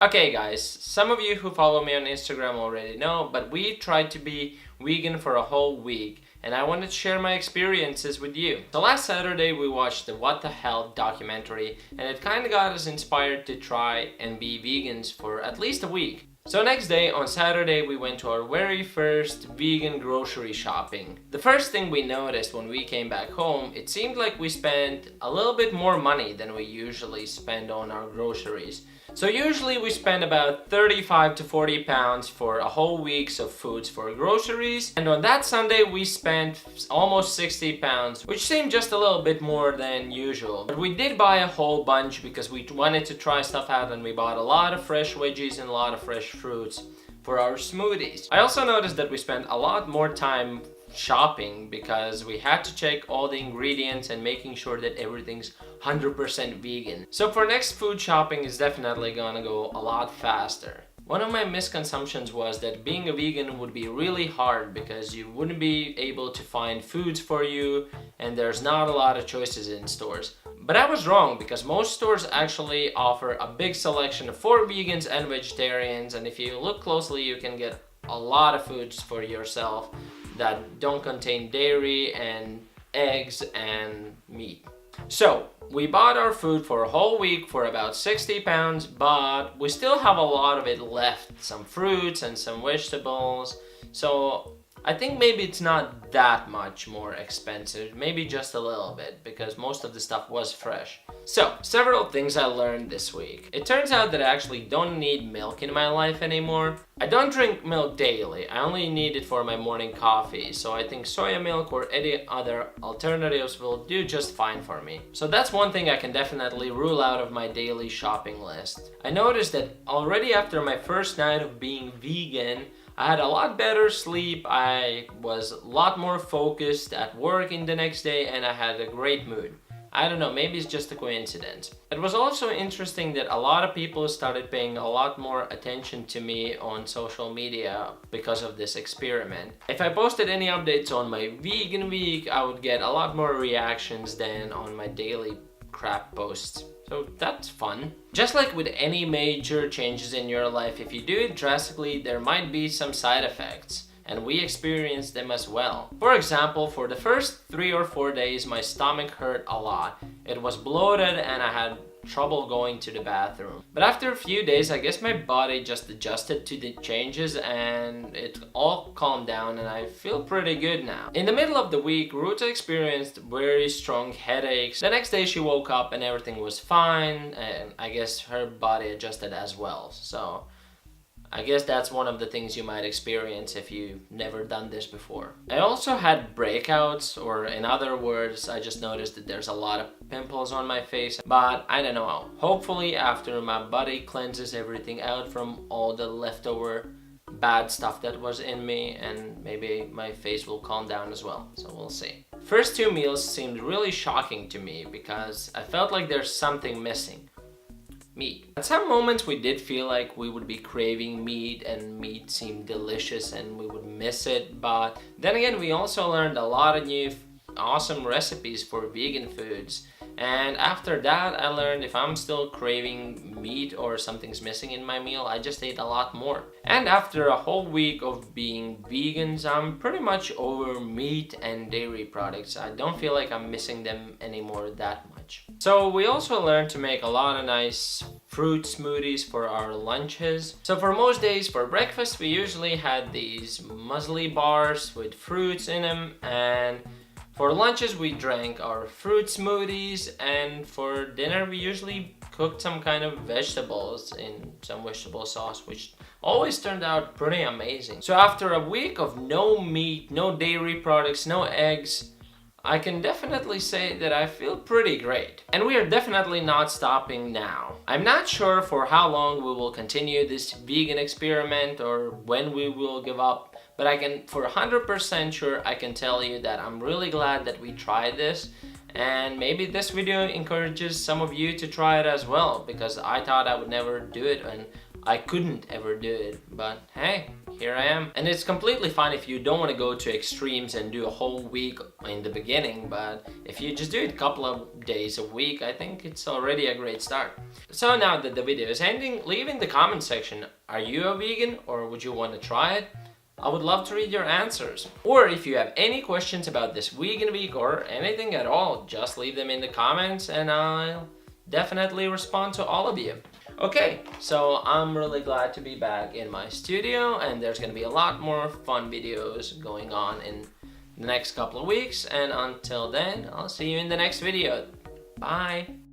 Okay guys, some of you who follow me on Instagram already know, but we tried to be vegan for a whole week and I wanted to share my experiences with you. So last Saturday we watched the What the Hell documentary and it kinda got us inspired to try and be vegans for at least a week. So next day, on Saturday, we went to our very first vegan grocery shopping. The first thing we noticed when we came back home, it seemed like we spent a little bit more money than we usually spend on our groceries. So usually we spend about 35 to 40 pounds for a whole week's of foods for groceries. And on that Sunday we spent almost 60 pounds, which seemed just a little bit more than usual. But we did buy a whole bunch because we wanted to try stuff out and we bought a lot of fresh veggies and a lot of fresh fruits for our smoothies. I also noticed that we spent a lot more time shopping because we had to check all the ingredients and making sure that everything's 100% vegan. So for next food shopping is definitely gonna go a lot faster. One of my misconceptions was that being a vegan would be really hard because you wouldn't be able to find foods for you and there's not a lot of choices in stores. But I was wrong because most stores actually offer a big selection for vegans and vegetarians, and if you look closely you can get a lot of foods for yourself that don't contain dairy and eggs and meat. So we bought our food for a whole week for about 60 pounds, but we still have a lot of it left. Some fruits and some vegetables. So I think maybe it's not that much more expensive, maybe just a little bit, because most of the stuff was fresh. So, several things I learned this week. It turns out that I actually don't need milk in my life anymore. I don't drink milk daily, I only need it for my morning coffee, so I think soya milk or any other alternatives will do just fine for me. So that's one thing I can definitely rule out of my daily shopping list. I noticed that already after my first night of being vegan, I had a lot better sleep, I was a lot more focused at work in the next day, and I had a great mood. I don't know, maybe it's just a coincidence. It was also interesting that a lot of people started paying a lot more attention to me on social media because of this experiment. If I posted any updates on my vegan week, I would get a lot more reactions than on my daily crap posts. So that's fun. Just like with any major changes in your life, if you do it drastically, there might be some side effects. And we experienced them as well. For example, for the first 3 or 4 days, my stomach hurt a lot. It was bloated and I had trouble going to the bathroom. But after a few days, I guess my body just adjusted to the changes and it all calmed down and I feel pretty good now. In the middle of the week, Ruta experienced very strong headaches. The next day she woke up and everything was fine, and I guess her body adjusted as well. So I guess that's one of the things you might experience if you've never done this before. I also had breakouts, or in other words, I just noticed that there's a lot of pimples on my face, but I don't know. Hopefully after my body cleanses everything out from all the leftover bad stuff that was in me, and maybe my face will calm down as well, so we'll see. First 2 meals seemed really shocking to me because I felt like there's something missing. Meat. At some moments we did feel like we would be craving meat and meat seemed delicious and we would miss it, but then again we also learned a lot of new awesome recipes for vegan foods, and after that I learned if I'm still craving meat or something's missing in my meal, I just ate a lot more. And after a whole week of being vegans, I'm pretty much over meat and dairy products. I don't feel like I'm missing them anymore that much. So we also learned to make a lot of nice fruit smoothies for our lunches. So for most days for breakfast we usually had these muesli bars with fruits in them, and for lunches we drank our fruit smoothies, and for dinner we usually cooked some kind of vegetables in some vegetable sauce, which always turned out pretty amazing. So after a week of no meat, no dairy products, no eggs, I can definitely say that I feel pretty great. And we are definitely not stopping now. I'm not sure for how long we will continue this vegan experiment or when we will give up, but I can, for 100% sure, I can tell you that I'm really glad that we tried this, and maybe this video encourages some of you to try it as well, because I thought I would never do it and I couldn't ever do it, but hey, here I am. And it's completely fine if you don't want to go to extremes and do a whole week in the beginning, but if you just do it a couple of days a week, I think it's already a great start. So now that the video is ending, leave in the comment section, are you a vegan or would you want to try it? I would love to read your answers. Or if you have any questions about this vegan week or anything at all, just leave them in the comments and I'll definitely respond to all of you. Okay, so I'm really glad to be back in my studio, and there's gonna be a lot more fun videos going on in the next couple of weeks, and until then, I'll see you in the next video. Bye!